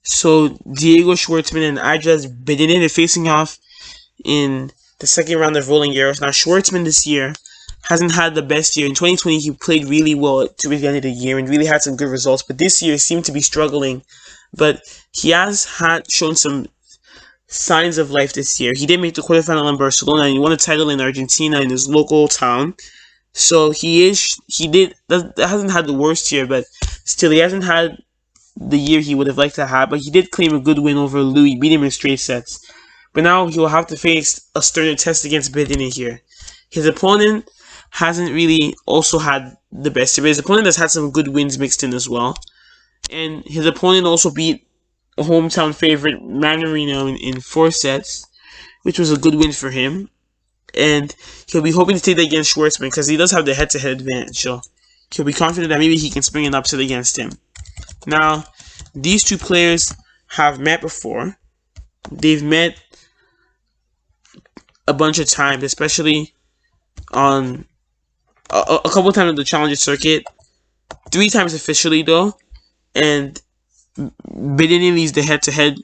So Diego Schwartzman and Aljaz Bedene, they're facing off in the second round of Roland Garros. Now Schwartzman this year hasn't had the best year. In 2020, he played really well towards the end of the year and really had some good results. But this year seemed to be struggling. But he has shown some signs of life this year. He did make the quarterfinal in Barcelona and he won a title in Argentina in his local town. So that hasn't had the worst year, but still he hasn't had the year he would have liked to have. But he did claim a good win over Louis, beat him in straight sets. But now he'll have to face a sterner test against Bedene here. His opponent hasn't really also had the best year, but his opponent has had some good wins mixed in as well. And his opponent also beat a hometown favorite, Manarino, in 4 sets, which was a good win for him. And he'll be hoping to take that against Schwartzman because he does have the head-to-head advantage. So he'll be confident that maybe he can spring an upset against him. Now, these two players have met before. They've met a bunch of times, especially on a couple of times on the Challenger circuit. 3 times officially, though. And Bedene leads the head-to-head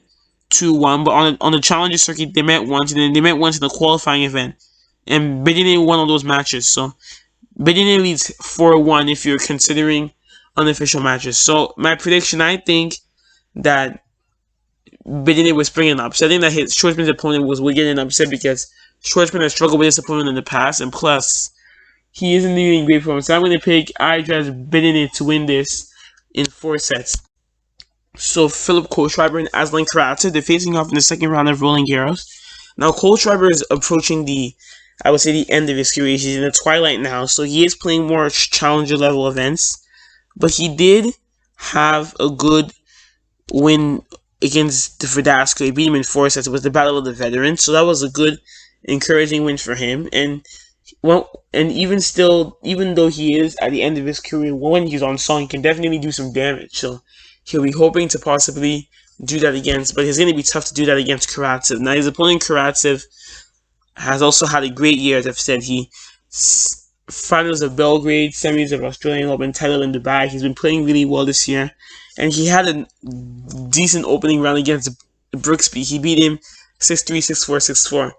2-1. But on the Challenger circuit, they met once. And then they met once in the qualifying event. And Bedene won all those matches. So Bedene leads 4-1 if you're considering unofficial matches. So my prediction, I think that Bedene was bringing an upset. I think that Schwartzman's opponent was getting an upset because Schwartzman has struggled with his opponent in the past. And plus, he isn't doing great for him. So I'm going to pick Aljaz Bedene to win this in 4 sets. So Philip Kohlschreiber and Aslan Karatsev, they're facing off in the second round of Roland Garros. Now Kohlschreiber is approaching the end of his career. He's in the twilight now, so he is playing more challenger level events. But he did have a good win against the Verdasco. He beat him in 4 sets. It was the Battle of the Veterans, so that was a good, encouraging win for him. And even though he is at the end of his career, when he's on song, he can definitely do some damage. So he'll be hoping to possibly do that against, but it's going to be tough to do that against Karatsev. Now his opponent Karatsev has also had a great year, as I've said. He finals of Belgrade, semis of Australian Open, title in Dubai. He's been playing really well this year, and he had a decent opening round against Brooksby. He beat him 6-3, 6-4,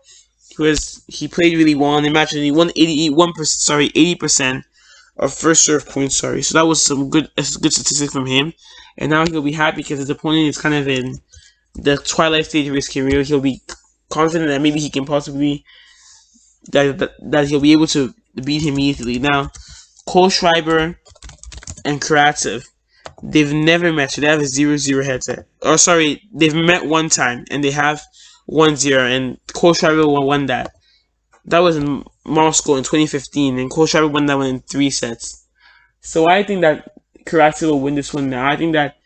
6-4. He played really well in the match, and he won 80% of first serve points. So that was a good statistic from him. And now he'll be happy because his opponent is kind of in the twilight stage of his career. He'll be confident that maybe he can possibly that he'll be able to beat him easily. Now, Kohlschreiber and Karatsev, they've never met, so they have a 0-0 headset. Or sorry, they've met one time and they have 1-0, and Kohlschreiber won that. That was in Moscow in 2015, and Kohlschreiber won that one in 3 sets. So I think that Karatsev will win this one now. I think that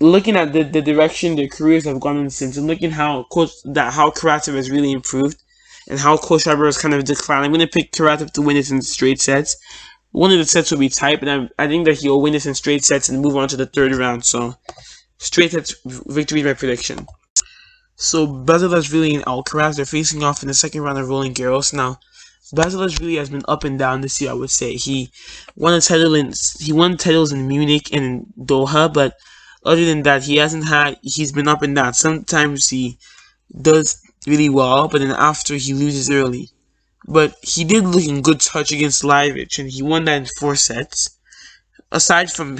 looking at the direction their careers have gone in since, and looking how Karatsev has really improved, and how Kohlschreiber has kind of declined, I'm going to pick Karatsev to win this in straight sets. One of the sets will be tight, but I think that he'll win this in straight sets and move on to the 3rd round. So straight sets victory is my prediction. So Basilashvili and Alcaraz, they're facing off in the second round of Roland Garros. Now, Basilashvili has been up and down this year, I would say. He won titles in Munich and in Doha, but other than that, he's been up and down. Sometimes he does really well, but then after he loses early. But he did look in good touch against Lajovic, and he won that in 4 sets. Aside from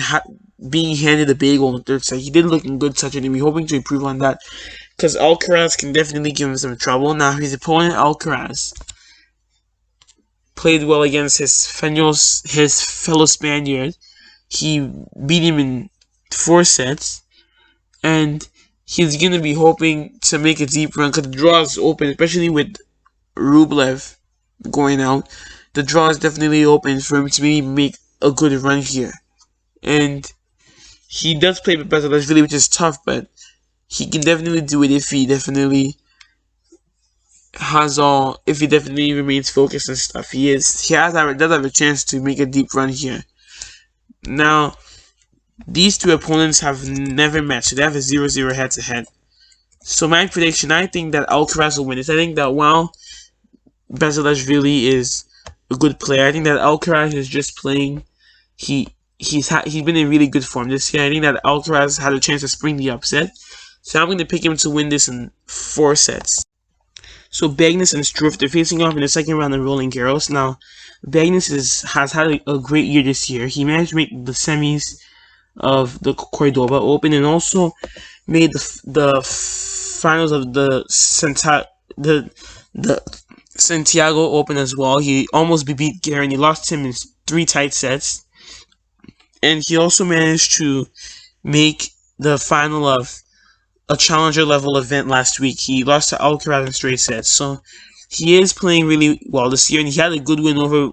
being handed a bagel in the 3rd set, he did look in good touch, and we're hoping to improve on that, because Alcaraz can definitely give him some trouble. Now, his opponent, Alcaraz, played well against his fellow Spaniard. He beat him in 4 sets, and he's going to be hoping to make a deep run, because the draw is open, especially with Rublev going out. The draw is definitely open for him to maybe make a good run here. And he does play with Basilashvili, which is tough, but he can definitely do it if he definitely remains focused and stuff. He does have a chance to make a deep run here. Now, these two opponents have never met, so they have a 0-0 head-to-head. So my prediction, I think that Alcaraz will win this. I think that while Basilashvili is a good player, I think that Alcaraz is just playing. He he's been in really good form this year. I think that Alcaraz had a chance to spring the upset. So I'm going to pick him to win this in 4 sets. So Bagnes and Struff, they're facing off in the second round of Roland Garros. Now, Bagnes has had a great year this year. He managed to make the semis of the Cordoba Open and also made the finals of the Santiago Open as well. He almost beat Guerin. He lost him in 3 tight sets. And he also managed to make the final of a challenger level event last week. He lost to Alcaraz in straight sets. So he is playing really well this year, and he had a good win over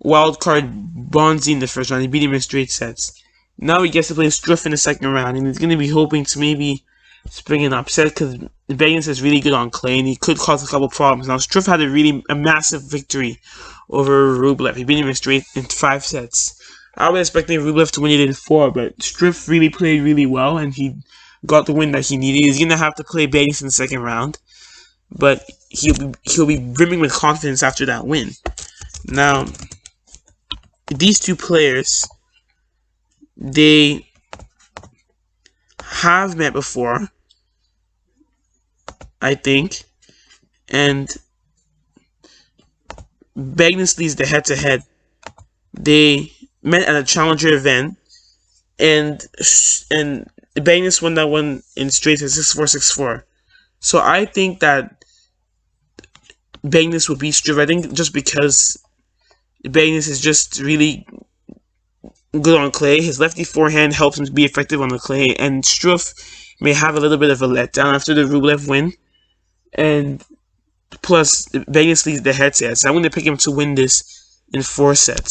wildcard Bonzi in the first round. He beat him in straight sets. Now he gets to play Struff in the second round, and he's going to be hoping to maybe spring an upset because Bagnes is really good on clay, and he could cause a couple problems. Now Struff had a massive victory over Rublev. He beat him in 5 sets. I was expecting Rublev to win it in 4, but Struff really played really well, and he got the win that he needed. He's gonna have to play Bagnes in the second round, but he'll be brimming with confidence after that win. Now, these 2 players, they have met before, I think, and Bagnes leads the head-to-head. They met at a challenger event, and Bagnes won that one in straight to 6-4, 6-4. So I think that Bagnes will beat Struff. I think just because Bagnes is just really good on clay. His lefty forehand helps him to be effective on the clay, and Struff may have a little bit of a letdown after the Rublev win. And plus, Bagnes leads the head-to-head, so I'm going to pick him to win this in 4 sets.